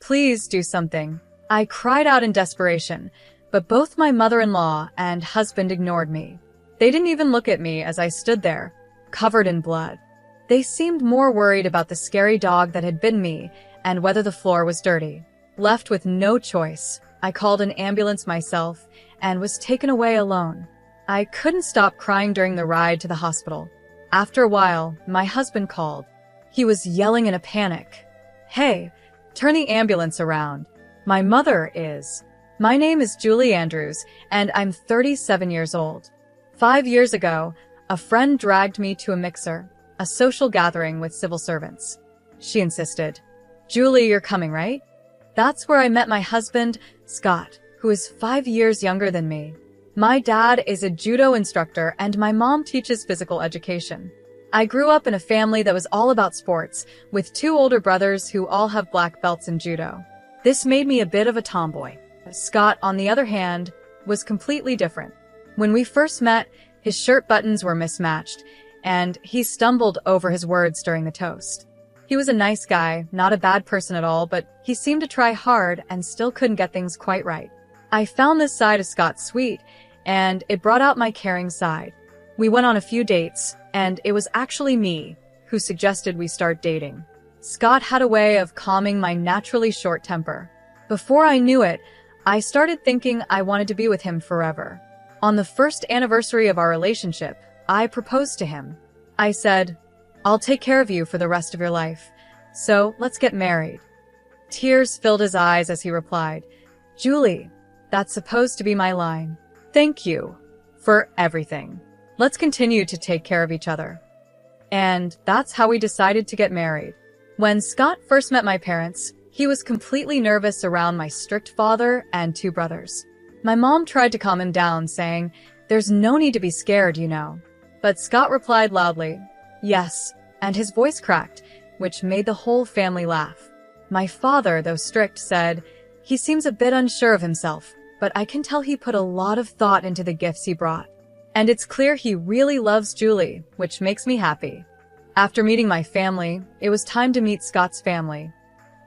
Please do something. I cried out in desperation, but both my mother-in-law and husband ignored me. They didn't even look at me as I stood there, covered in blood. They seemed more worried about the scary dog that had bitten me and whether the floor was dirty. Left with no choice, I called an ambulance myself and was taken away alone. I couldn't stop crying during the ride to the hospital. After a while, my husband called. He was yelling in a panic. "Hey, turn the ambulance around. My mother is." My name is Julie Andrews, and I'm 37 years old. 5 years ago, a friend dragged me to a mixer, a social gathering with civil servants. She insisted, "Julie, you're coming, right?" That's where I met my husband, Scott, who is 5 years younger than me. My dad is a judo instructor and my mom teaches physical education. I grew up in a family that was all about sports, with 2 older brothers who all have black belts in judo. This made me a bit of a tomboy. Scott, on the other hand, was completely different. When we first met, his shirt buttons were mismatched, and he stumbled over his words during the toast. He was a nice guy, not a bad person at all, but he seemed to try hard and still couldn't get things quite right. I found this side of Scott sweet, and it brought out my caring side. We went on a few dates, and it was actually me who suggested we start dating. Scott had a way of calming my naturally short temper. Before I knew it, I started thinking I wanted to be with him forever. On the first anniversary of our relationship, I proposed to him. I said, "I'll take care of you for the rest of your life, so let's get married." Tears filled his eyes as he replied, "Julie, that's supposed to be my line. Thank you for everything. Let's continue to take care of each other." And that's how we decided to get married. When Scott first met my parents, he was completely nervous around my strict father and 2 brothers. My mom tried to calm him down, saying, "There's no need to be scared, you know." But Scott replied loudly, "Yes," and his voice cracked, which made the whole family laugh. My father, though strict, said, "He seems a bit unsure of himself, but I can tell he put a lot of thought into the gifts he brought. And it's clear he really loves Julie, which makes me happy." After meeting my family, it was time to meet Scott's family.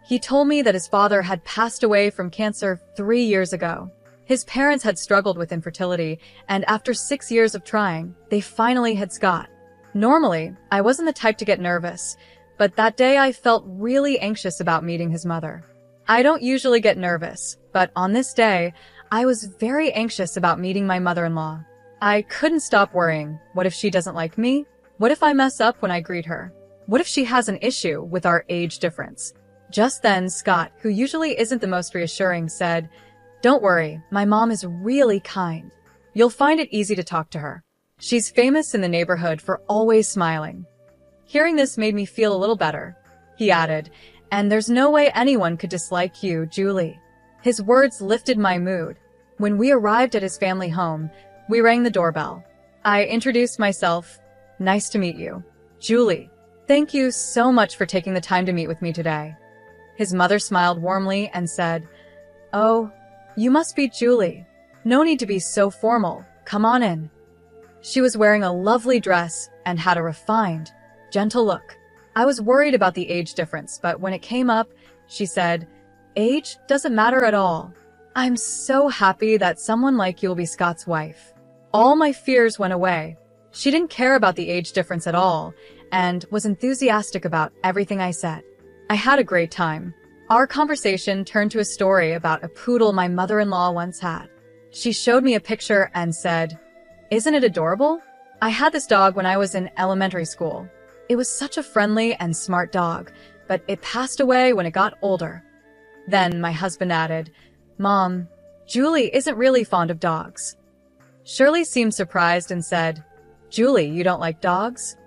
He told me that his father had passed away from cancer 3 years ago. His parents had struggled with infertility, and after 6 years of trying, they finally had Scott. Normally, I wasn't the type to get nervous, but that day I felt really anxious about meeting his mother. I don't usually get nervous, but on this day, I was very anxious about meeting my mother-in-law. I couldn't stop worrying. What if she doesn't like me? What if I mess up when I greet her? What if she has an issue with our age difference? Just then, Scott, who usually isn't the most reassuring, said, "Don't worry, my mom is really kind. You'll find it easy to talk to her. She's famous in the neighborhood for always smiling." Hearing this made me feel a little better. He added, "And there's no way anyone could dislike you, Julie." His words lifted my mood. When we arrived at his family home, we rang the doorbell. I introduced myself. "Nice to meet you, Julie. Thank you so much for taking the time to meet with me today." His mother smiled warmly and said, "Oh, you must be Julie. No need to be so formal. Come on in." She was wearing a lovely dress and had a refined, gentle look. I was worried about the age difference, but when it came up, she said, "Age doesn't matter at all. I'm so happy that someone like you will be Scott's wife." All my fears went away. She didn't care about the age difference at all and was enthusiastic about everything I said. I had a great time. Our conversation turned to a story about a poodle my mother-in-law once had. She showed me a picture and said, "Isn't it adorable? I had this dog when I was in elementary school. It was such a friendly and smart dog, but it passed away when it got older." Then my husband added, "Mom, Julie isn't really fond of dogs." Shirley seemed surprised and said, "Julie, you don't like dogs?"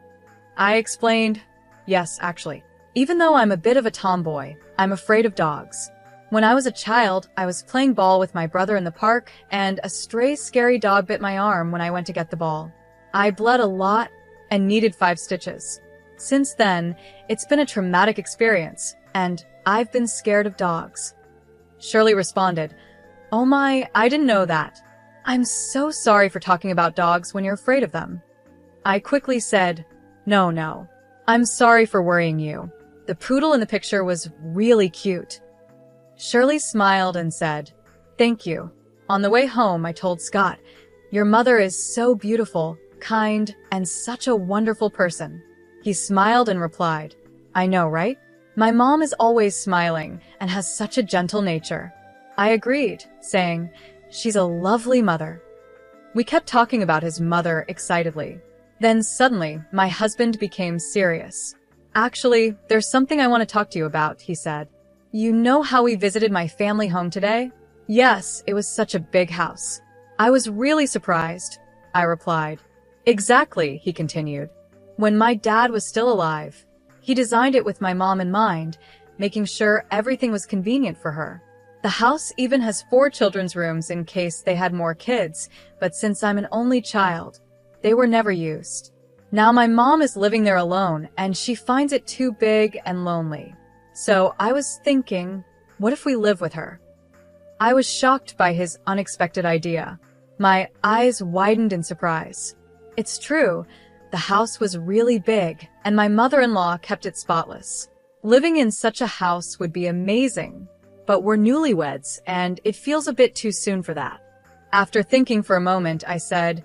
I explained, "Yes, actually. Even though I'm a bit of a tomboy, I'm afraid of dogs. When I was a child, I was playing ball with my brother in the park, and a stray scary dog bit my arm when I went to get the ball. I bled a lot and needed 5 stitches. Since then, it's been a traumatic experience, and I've been scared of dogs." Shirley responded, "Oh my, I didn't know that. I'm so sorry for talking about dogs when you're afraid of them." I quickly said, No. I'm sorry for worrying you. The poodle in the picture was really cute." Shirley smiled and said, "Thank you." On the way home, I told Scott, "Your mother is so beautiful, kind, and such a wonderful person." He smiled and replied, "I know, right? My mom is always smiling and has such a gentle nature." I agreed, saying, "She's a lovely mother." We kept talking about his mother excitedly. Then suddenly, my husband became serious. "Actually, there's something I want to talk to you about," he said. "You know how we visited my family home today?" "Yes, it was such a big house." "I was really surprised," I replied. "Exactly," he continued. "When my dad was still alive, he designed it with my mom in mind, making sure everything was convenient for her. The house even has 4 children's rooms in case they had more kids, but since I'm an only child, they were never used. Now my mom is living there alone, and she finds it too big and lonely. So I was thinking, what if we live with her?" I was shocked by his unexpected idea. My eyes widened in surprise. It's true, the house was really big, and my mother-in-law kept it spotless. Living in such a house would be amazing, but we're newlyweds, and it feels a bit too soon for that. After thinking for a moment, I said,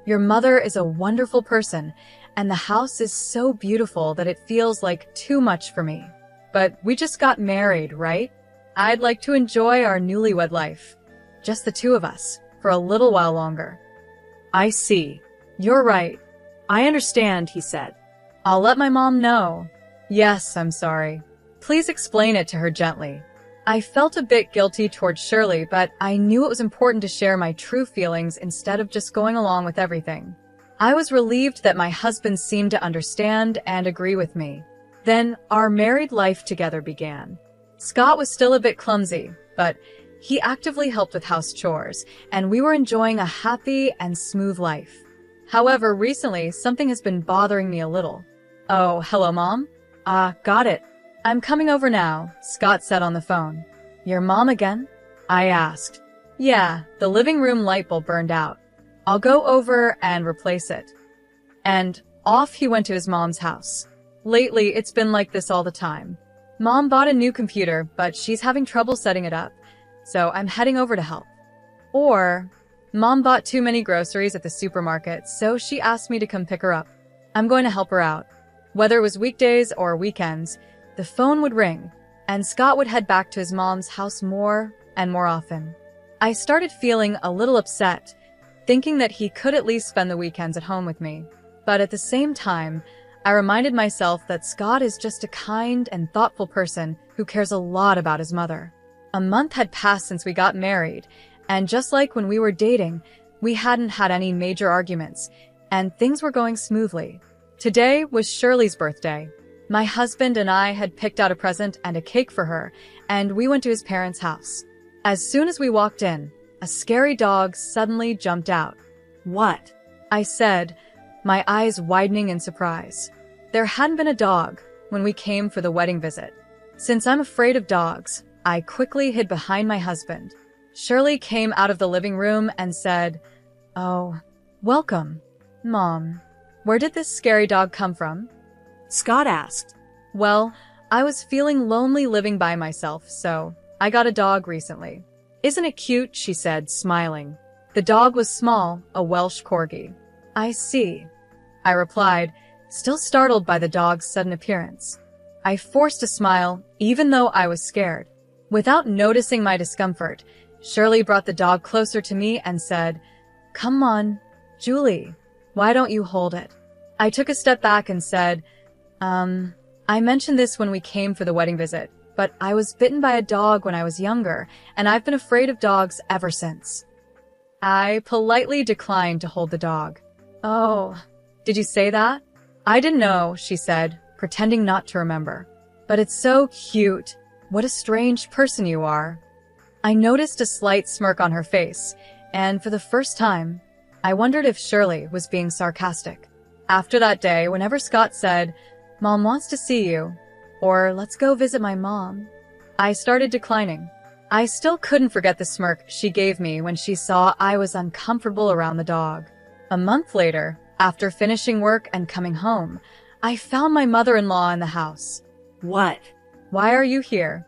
"Your mother is a wonderful person, and the house is so beautiful that it feels like too much for me. But we just got married, right? I'd like to enjoy our newlywed life. Just the 2 of us, for a little while longer." "I see. You're right. I understand," he said. "I'll let my mom know." "Yes, I'm sorry. Please explain it to her gently." I felt a bit guilty towards Shirley, but I knew it was important to share my true feelings instead of just going along with everything. I was relieved that my husband seemed to understand and agree with me. Then our married life together began. Scott was still a bit clumsy, but he actively helped with house chores, and we were enjoying a happy and smooth life. However, recently, something has been bothering me a little. "Oh, hello, Mom?" Got it. "I'm coming over now," Scott said on the phone. "Your mom again?" I asked. "Yeah, the living room light bulb burned out. I'll go over and replace it." And off he went to his mom's house. Lately, it's been like this all the time. Mom bought a new computer, but she's having trouble setting it up, so I'm heading over to help. Or, Mom bought too many groceries at the supermarket, so she asked me to come pick her up. I'm going to help her out. Whether it was weekdays or weekends, the phone would ring, and Scott would head back to his mom's house more and more often. I started feeling a little upset, thinking that he could at least spend the weekends at home with me. But at the same time, I reminded myself that Scott is just a kind and thoughtful person who cares a lot about his mother. A month had passed since we got married, and just like when we were dating, we hadn't had any major arguments, and things were going smoothly. Today was Shirley's birthday. My husband and I had picked out a present and a cake for her, and we went to his parents' house. As soon as we walked in, a scary dog suddenly jumped out. "What?" I said, my eyes widening in surprise. There hadn't been a dog when we came for the wedding visit. Since I'm afraid of dogs, I quickly hid behind my husband. Shirley came out of the living room and said, "Oh, welcome, Mom. Where did this scary dog come from?" Scott asked. "Well, I was feeling lonely living by myself, so I got a dog recently." "Isn't it cute?" she said, smiling. The dog was small, a Welsh corgi. "I see," I replied, still startled by the dog's sudden appearance. I forced a smile, even though I was scared. Without noticing my discomfort, Shirley brought the dog closer to me and said, "Come on, Julie, why don't you hold it?" I took a step back and said, I mentioned this when we came for the wedding visit, but I was bitten by a dog when I was younger, and I've been afraid of dogs ever since." I politely declined to hold the dog. "Oh, did you say that?" "I didn't know," she said, pretending not to remember. "But it's so cute. What a strange person you are." I noticed a slight smirk on her face, and for the first time, I wondered if Shirley was being sarcastic. After that day, whenever Scott said, "Mom wants to see you," or "Let's go visit my mom," I started declining. I still couldn't forget the smirk she gave me when she saw I was uncomfortable around the dog. A month later, after finishing work and coming home, I found my mother-in-law in the house. "What? Why are you here?"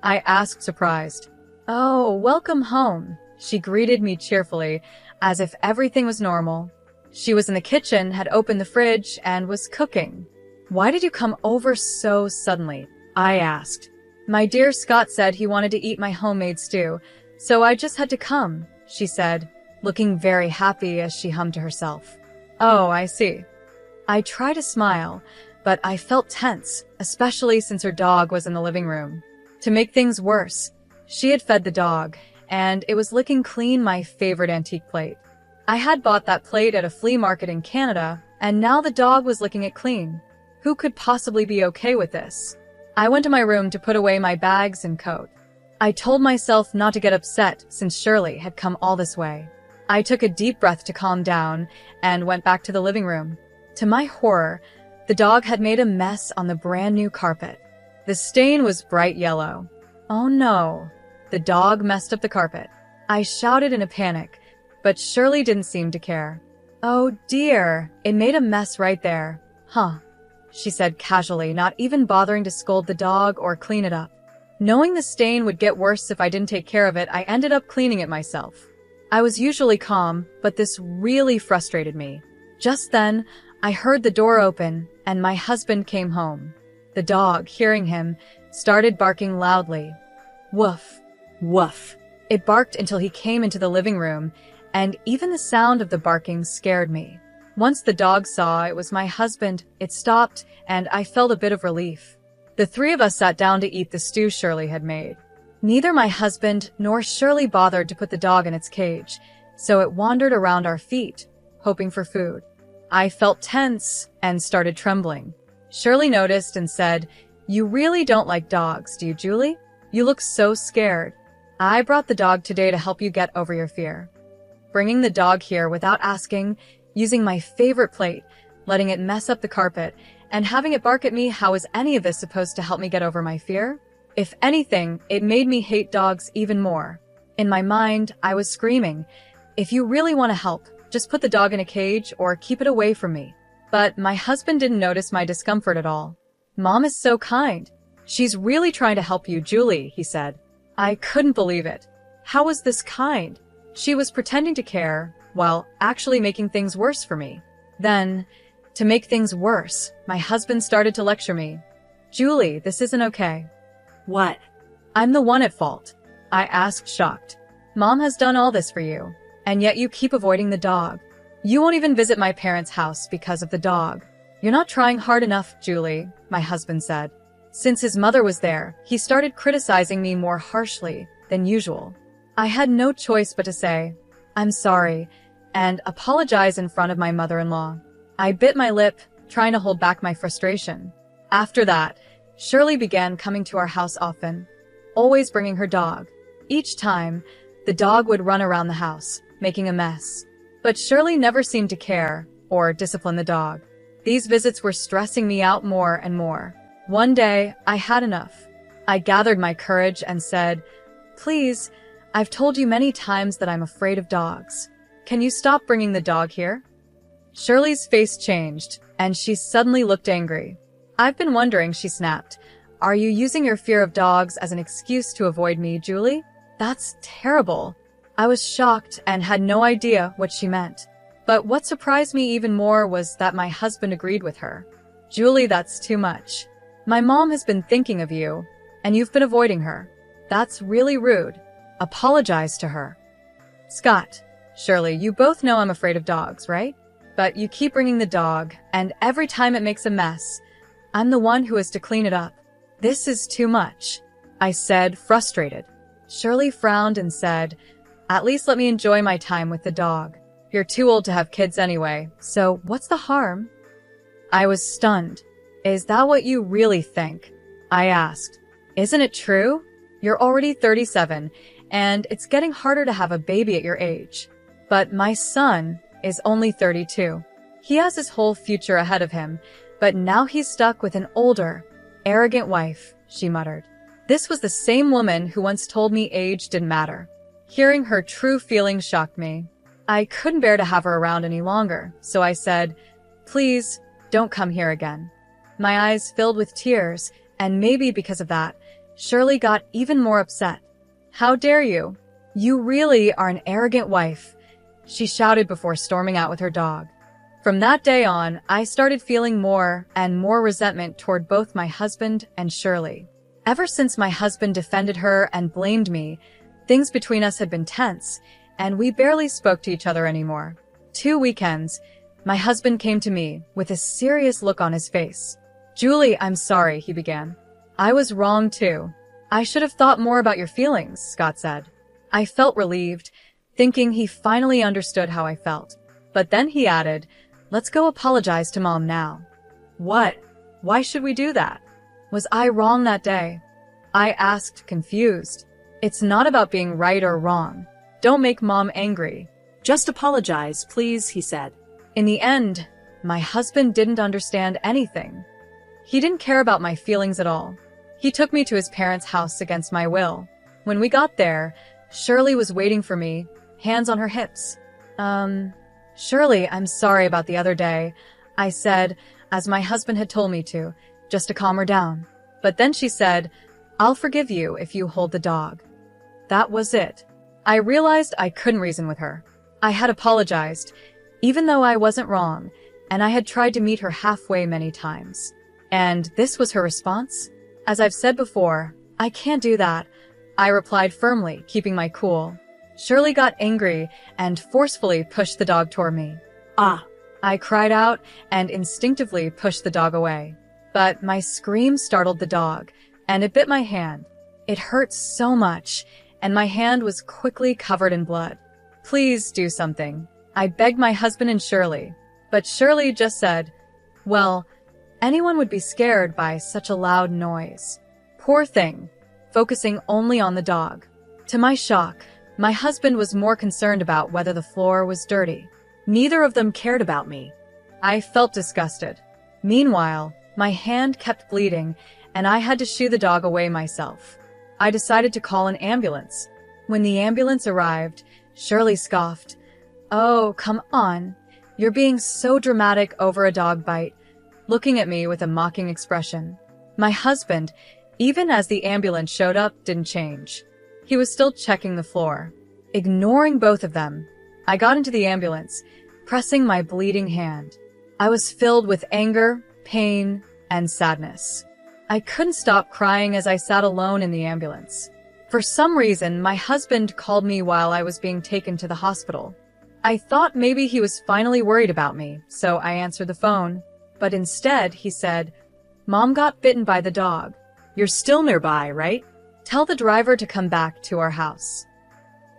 I asked, surprised. "Oh, welcome home," she greeted me cheerfully, as if everything was normal. She was in the kitchen, had opened the fridge, and was cooking. "Why did you come over so suddenly?" I asked. "My dear Scott said he wanted to eat my homemade stew, so I just had to come," she said, looking very happy as she hummed to herself. "Oh, I see." I tried to smile, but I felt tense, especially since her dog was in the living room. To make things worse, she had fed the dog, and it was licking clean my favorite antique plate. I had bought that plate at a flea market in Canada, and now the dog was licking it clean. Who could possibly be okay with this? I went to my room to put away my bags and coat. I told myself not to get upset since Shirley had come all this way. I took a deep breath to calm down and went back to the living room. To my horror, the dog had made a mess on the brand new carpet. The stain was bright yellow. Oh no, the dog messed up the carpet. I shouted in a panic, but Shirley didn't seem to care. "Oh dear, it made a mess right there. Huh," she said casually, not even bothering to scold the dog or clean it up. Knowing the stain would get worse if I didn't take care of it, I ended up cleaning it myself. I was usually calm, but this really frustrated me. Just then, I heard the door open, and my husband came home. The dog, hearing him, started barking loudly. Woof, woof. It barked until he came into the living room, and even the sound of the barking scared me. Once the dog saw it was my husband, it stopped, and I felt a bit of relief. The three of us sat down to eat the stew Shirley had made. Neither my husband nor Shirley bothered to put the dog in its cage, so it wandered around our feet, hoping for food. I felt tense and started trembling. Shirley noticed and said, "You really don't like dogs, do you, Julie? You look so scared. I brought the dog today to help you get over your fear." Bringing the dog here without asking, using my favorite plate, letting it mess up the carpet, and having it bark at me, how is any of this supposed to help me get over my fear? If anything, it made me hate dogs even more. In my mind, I was screaming, "If you really want to help, just put the dog in a cage or keep it away from me." But my husband didn't notice my discomfort at all. "Mom is so kind. She's really trying to help you, Julie," he said. I couldn't believe it. How was this kind? She was pretending to care, while actually making things worse for me. Then, to make things worse, my husband started to lecture me. "Julie, this isn't okay." "What?" "I'm the one at fault," I asked, shocked. "Mom has done all this for you, and yet you keep avoiding the dog. You won't even visit my parents' house because of the dog. You're not trying hard enough, Julie," my husband said. Since his mother was there, he started criticizing me more harshly than usual. I had no choice but to say, "I'm sorry," and apologize in front of my mother-in-law. I bit my lip, trying to hold back my frustration. After that, Shirley began coming to our house often, always bringing her dog. Each time, the dog would run around the house, making a mess. But Shirley never seemed to care or discipline the dog. These visits were stressing me out more and more. One day, I had enough. I gathered my courage and said, "Please, I've told you many times that I'm afraid of dogs. Can you stop bringing the dog here?" Shirley's face changed, and she suddenly looked angry. "I've been wondering," she snapped. "Are you using your fear of dogs as an excuse to avoid me, Julie? That's terrible." I was shocked and had no idea what she meant. But what surprised me even more was that my husband agreed with her. "Julie, that's too much. My mom has been thinking of you, and you've been avoiding her. That's really rude. Apologize to her." "Scott, Shirley, you both know I'm afraid of dogs, right? But you keep bringing the dog, and every time it makes a mess, I'm the one who has to clean it up. This is too much," I said, frustrated. Shirley frowned and said, "At least let me enjoy my time with the dog. You're too old to have kids anyway, so what's the harm?" I was stunned. "Is that what you really think?" I asked. "Isn't it true? You're already 37, and it's getting harder to have a baby at your age. But my son is only 32. He has his whole future ahead of him, but now he's stuck with an older, arrogant wife," she muttered. This was the same woman who once told me age didn't matter. Hearing her true feelings shocked me. I couldn't bear to have her around any longer, so I said, "Please, don't come here again." My eyes filled with tears, and maybe because of that, Shirley got even more upset. "How dare you? You really are an arrogant wife," she shouted before storming out with her dog. From that day on, I started feeling more and more resentment toward both my husband and Shirley. Ever since my husband defended her and blamed me, things between us had been tense, and we barely spoke to each other anymore. 2 weekends, my husband came to me with a serious look on his face. "Julie, I'm sorry," he began. "I was wrong too. I should have thought more about your feelings," Scott said. I felt relieved, thinking he finally understood how I felt. But then he added, "Let's go apologize to Mom now." "What? Why should we do that? Was I wrong that day?" I asked, confused. "It's not about being right or wrong. Don't make Mom angry. "Just apologize, please," he said. In the end, my husband didn't understand anything. He didn't care about my feelings at all. He took me to his parents' house against my will. When we got there, Shirley was waiting for me, hands on her hips. Shirley, I'm sorry about the other day," I said, as my husband had told me to, just to calm her down. But then she said, "I'll forgive you if you hold the dog." That was it. I realized I couldn't reason with her. I had apologized, even though I wasn't wrong, and I had tried to meet her halfway many times. And this was her response? As I've said before, I can't do that, I replied firmly, keeping my cool. Shirley got angry and forcefully pushed the dog toward me. "Ah!" I cried out and instinctively pushed the dog away. But my scream startled the dog, and it bit my hand. It hurt so much, and my hand was quickly covered in blood. "Please do something," I begged my husband and Shirley. But Shirley just said, "Well, anyone would be scared by such a loud noise." Poor thing, focusing only on the dog. To my shock, my husband was more concerned about whether the floor was dirty. Neither of them cared about me. I felt disgusted. Meanwhile, my hand kept bleeding, and I had to shoo the dog away myself. I decided to call an ambulance. When the ambulance arrived, Shirley scoffed, "Oh, come on. You're being so dramatic over a dog bite," looking at me with a mocking expression. My husband, even as the ambulance showed up, didn't change. He was still checking the floor. Ignoring both of them, I got into the ambulance, pressing my bleeding hand. I was filled with anger, pain, and sadness. I couldn't stop crying as I sat alone in the ambulance. For some reason, my husband called me while I was being taken to the hospital. I thought maybe he was finally worried about me, so I answered the phone. But instead, he said, "Mom got bitten by the dog. You're still nearby, right? Tell the driver to come back to our house."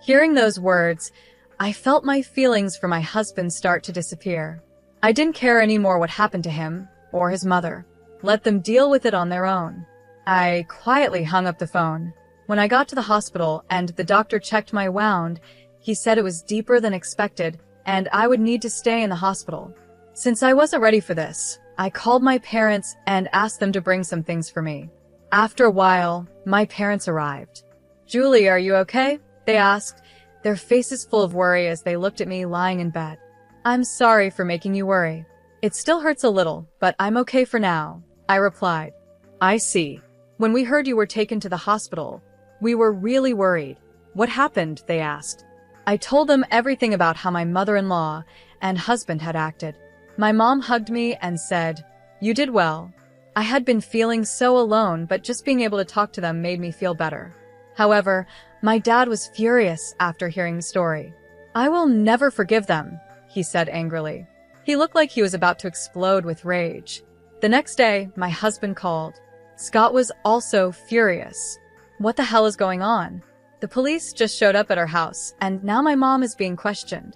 Hearing those words, I felt my feelings for my husband start to disappear. I didn't care anymore what happened to him or his mother. Let them deal with it on their own. I quietly hung up the phone. When I got to the hospital and the doctor checked my wound, he said it was deeper than expected and I would need to stay in the hospital. Since I wasn't ready for this, I called my parents and asked them to bring some things for me. After a while, my parents arrived. "Julie, are you okay?" they asked, their faces full of worry as they looked at me lying in bed. "I'm sorry for making you worry. It still hurts a little, but I'm okay for now," I replied. "I see. When we heard you were taken to the hospital, we were really worried." What happened?" they asked. I told them everything about how my mother-in-law and husband had acted. My mom hugged me and said, "You did well." I had been feeling so alone, but just being able to talk to them made me feel better. However, my dad was furious after hearing the story. "I will never forgive them," he said angrily. He looked like he was about to explode with rage. The next day, my husband called. Scott was also furious. What the hell is going on? The police just showed up at our house, and now my mom is being questioned.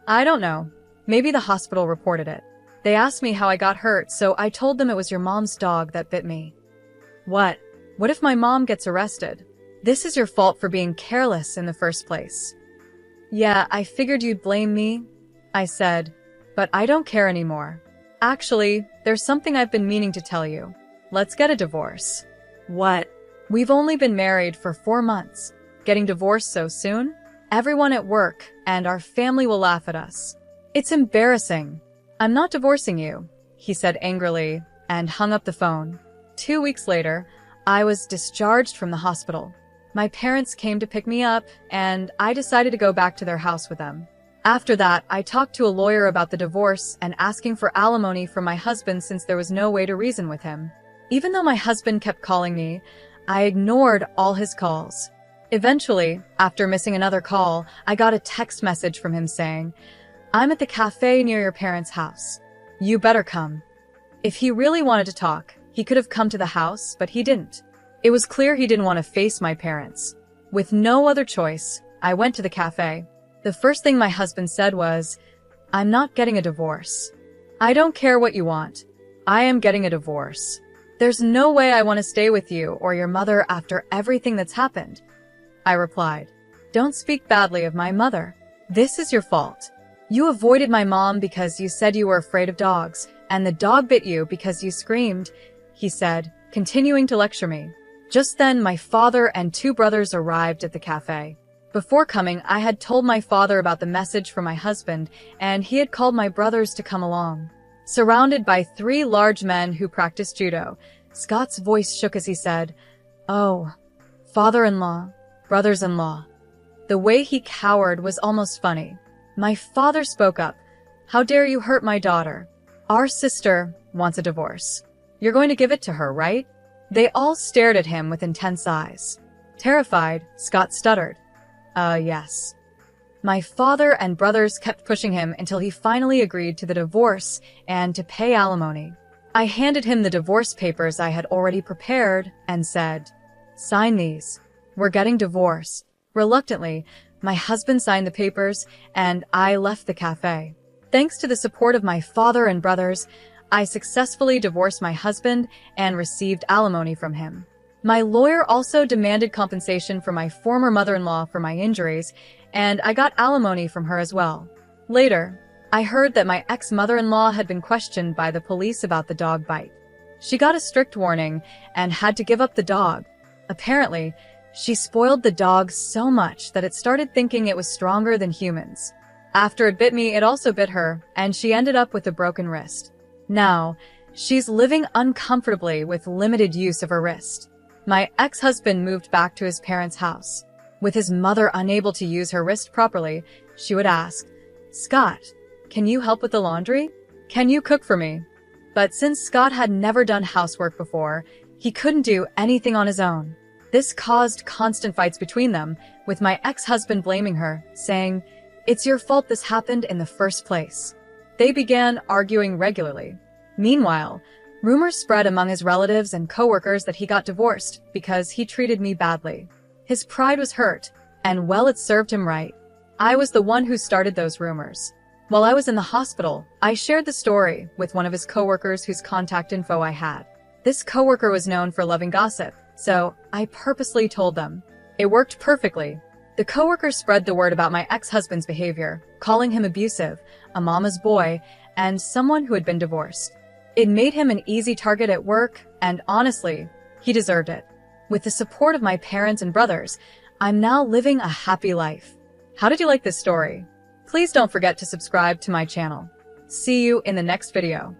I don't know. Maybe the hospital reported it. They asked me how I got hurt, so I told them it was your mom's dog that bit me. What? What if my mom gets arrested? This is your fault for being careless in the first place. Yeah, I figured you'd blame me, I said, but I don't care anymore. Actually, there's something I've been meaning to tell you. Let's get a divorce. What? We've only been married for 4 months. Getting divorced so soon? Everyone at work and our family will laugh at us. It's embarrassing. I'm not divorcing you, he said angrily and hung up the phone. 2 weeks later, I was discharged from the hospital. My parents came to pick me up, and I decided to go back to their house with them. After that, I talked to a lawyer about the divorce and asking for alimony from my husband since there was no way to reason with him. Even though my husband kept calling me, I ignored all his calls. Eventually, after missing another call, I got a text message from him saying, "I'm at the cafe near your parents' house. You better come." If he really wanted to talk, he could have come to the house, but he didn't. It was clear he didn't want to face my parents. With no other choice, I went to the cafe. The first thing my husband said was, "I'm not getting a divorce. I don't care what you want. I am getting a divorce. There's no way I want to stay with you or your mother after everything that's happened." I replied, "Don't speak badly of my mother. This is your fault. You avoided my mom because you said you were afraid of dogs, and the dog bit you because you screamed," he said, continuing to lecture me. Just then, my father and 2 brothers arrived at the cafe. Before coming, I had told my father about the message from my husband, and he had called my brothers to come along. Surrounded by 3 large men who practiced judo, Scott's voice shook as he said, "Oh, father-in-law, brothers-in-law." The way he cowered was almost funny. My father spoke up. "How dare you hurt my daughter? Our sister wants a divorce. You're going to give it to her, right?" They all stared at him with intense eyes. Terrified, Scott stuttered, Yes." My father and brothers kept pushing him until he finally agreed to the divorce and to pay alimony. I handed him the divorce papers I had already prepared and said, "Sign these. We're getting divorced." Reluctantly, my husband signed the papers, and I left the cafe. Thanks to the support of my father and brothers, I successfully divorced my husband and received alimony from him. My lawyer also demanded compensation from my former mother-in-law for my injuries, and I got alimony from her as well. Later, I heard that my ex-mother-in-law had been questioned by the police about the dog bite. She got a strict warning and had to give up the dog. Apparently, she spoiled the dog so much that it started thinking it was stronger than humans. After it bit me, it also bit her, and she ended up with a broken wrist. Now, she's living uncomfortably with limited use of her wrist. My ex-husband moved back to his parents' house. With his mother unable to use her wrist properly, she would ask, "Scott, can you help with the laundry? Can you cook for me?" But since Scott had never done housework before, he couldn't do anything on his own. This caused constant fights between them, with my ex-husband blaming her, saying, "It's your fault this happened in the first place." They began arguing regularly. Meanwhile, rumors spread among his relatives and coworkers that he got divorced because he treated me badly. His pride was hurt, and well, it served him right. I was the one who started those rumors. While I was in the hospital, I shared the story with one of his coworkers whose contact info I had. This coworker was known for loving gossip, so I purposely told them. It worked perfectly. The coworker spread the word about my ex-husband's behavior, calling him abusive, a mama's boy, and someone who had been divorced. It made him an easy target at work, and honestly, he deserved it. With the support of my parents and brothers, I'm now living a happy life. How did you like this story? Please don't forget to subscribe to my channel. See you in the next video.